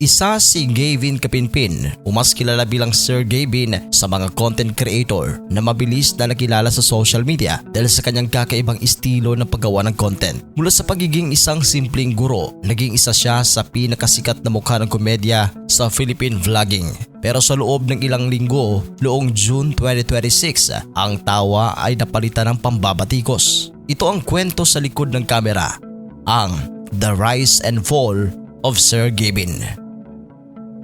Isa si Gavin Kapinpin o mas kilala bilang Sir Gavin sa mga content creator na mabilis na nakilala sa social media dahil sa kanyang kakaibang estilo ng paggawa ng content. Mula sa pagiging isang simpleng guro, naging isa siya sa pinakasikat na mukha ng komedya sa Philippine vlogging. Pero sa loob ng ilang linggo, noong June 2026, ang tawa ay napalitan ng pambabatikos. Ito ang kwento sa likod ng kamera, ang The Rise and Fall of Sir Gavin.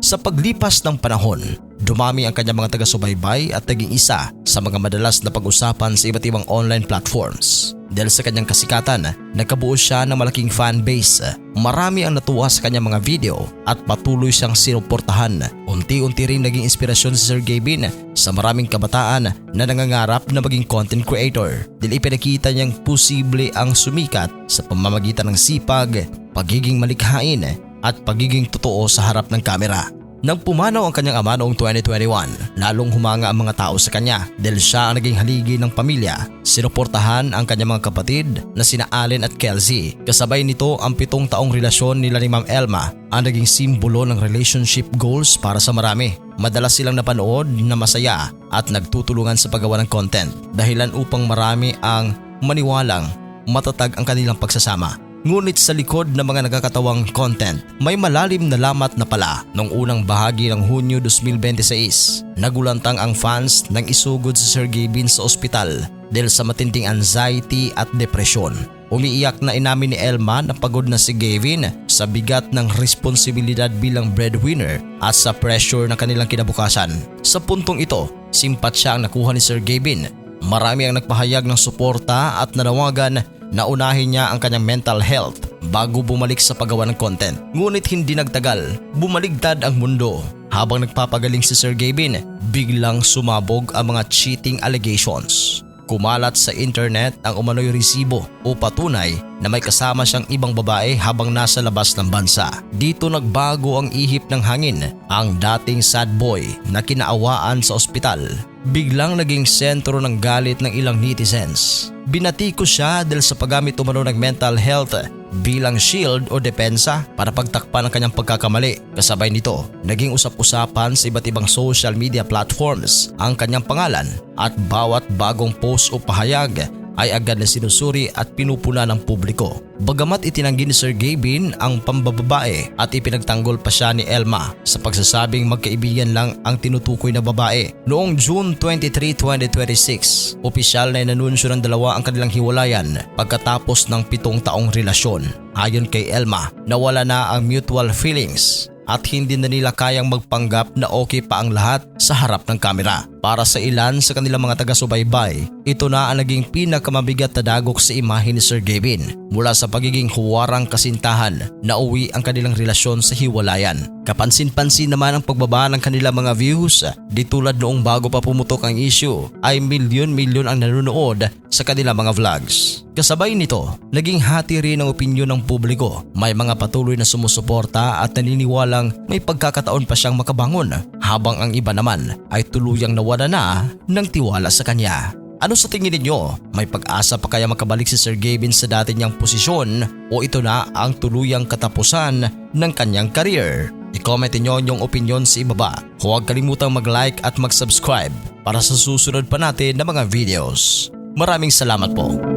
Sa paglipas ng panahon, dumami ang kanyang mga taga-subaybay at naging isa sa mga madalas na pag-usapan sa iba't ibang online platforms. Dahil sa kanyang kasikatan, nagkabuo siya ng malaking fanbase. Marami ang natuwa sa kanyang mga video at patuloy siyang sinuportahan. Unti-unti rin naging inspirasyon si Sir Gavin sa maraming kabataan na nangangarap na maging content creator. Dahil ipinakita niyang posible ang sumikat sa pamamagitan ng sipag, pagiging malikhain at pagiging totoo sa harap ng kamera. Nang pumanaw ang kanyang ama noong 2021, lalong humanga ang mga tao sa kanya dahil siya ang naging haligi ng pamilya. Sinuportahan ang kanyang mga kapatid na sina Allen at Kelsey. Kasabay nito ang 7 taong relasyon nila ni Ma'am Elma ang naging simbolo ng relationship goals para sa marami. Madalas silang napanood na masaya at nagtutulungan sa paggawa ng content, dahilan upang marami ang maniwalang matatag ang kanilang pagsasama. Ngunit sa likod ng mga nagkakatawang content, may malalim na lamat na pala. Noong unang bahagi ng Hunyo 2026, nagulantang ang fans nang isugod si Sir Gavin sa ospital dahil sa matinding anxiety at depresyon. Umiiyak na inamin ni Elma na pagod na si Gavin sa bigat ng responsibilidad bilang breadwinner at sa pressure ng kanilang kinabukasan. Sa puntong ito, simpatsya ang nakuha ni Sir Gavin. Marami ang nagpahayag ng suporta at nanawagan na unahin niya ang kanyang mental health bago bumalik sa paggawa ng content. Ngunit hindi nagtagal, bumaligtad ang mundo. Habang nagpapagaling si Sir Gavin, biglang sumabog ang mga cheating allegations. Kumalat sa internet ang umano'y resibo o patunay na may kasama siyang ibang babae habang nasa labas ng bansa. Dito nagbago ang ihip ng hangin. Ang dating sad boy na kinaawaan sa ospital biglang naging sentro ng galit ng ilang netizens. Binatiko siya dahil sa paggamit umano ng mental health bilang shield o depensa para pagtakpan ang kanyang pagkakamali. Kasabay nito, naging usap-usapan sa iba't ibang social media platforms ang kanyang pangalan at bawat bagong post o pahayag ay agad na sinusuri at pinupuna ng publiko. Bagamat itinanggi ni Sir Gavin ang pambababae at ipinagtanggol pa siya ni Elma sa pagsasabing magkaibigan lang ang tinutukoy na babae. Noong June 23, 2026, opisyal na inanunsyo ng dalawa ang kanilang hiwalayan pagkatapos ng 7 taong relasyon. Ayon kay Elma, nawala na ang mutual feelings at hindi na nila kayang magpanggap na okay pa ang lahat sa harap ng kamera. Para sa ilan sa kanilang mga taga-subaybay, ito na ang naging pinakamabigat na dagok sa imahe ni Sir Gavin. Mula sa pagiging huwarang kasintahan, nauwi ang kanilang relasyon sa hiwalayan. Kapansin-pansin naman ang pagbaba ng kanilang mga views. Di tulad noong bago pa pumutok ang issue, ay milyon-milyon ang nanonood sa kanilang mga vlogs. Kasabay nito, naging hati rin ang opinyon ng publiko. May mga patuloy na sumusuporta at naniniwalang may pagkakataon pa siyang makabangon, habang ang iba naman ay tuluyang nawala na ng tiwala sa kanya. Ano sa tingin ninyo? May pag-asa pa kaya makabalik si Sir Gavin sa dati niyang posisyon o ito na ang tuluyang katapusan ng kanyang career? I-comment niyo yung opinion sa ibaba. Huwag kalimutang mag-like at mag-subscribe para sa susunod pa natin na mga videos. Maraming salamat po.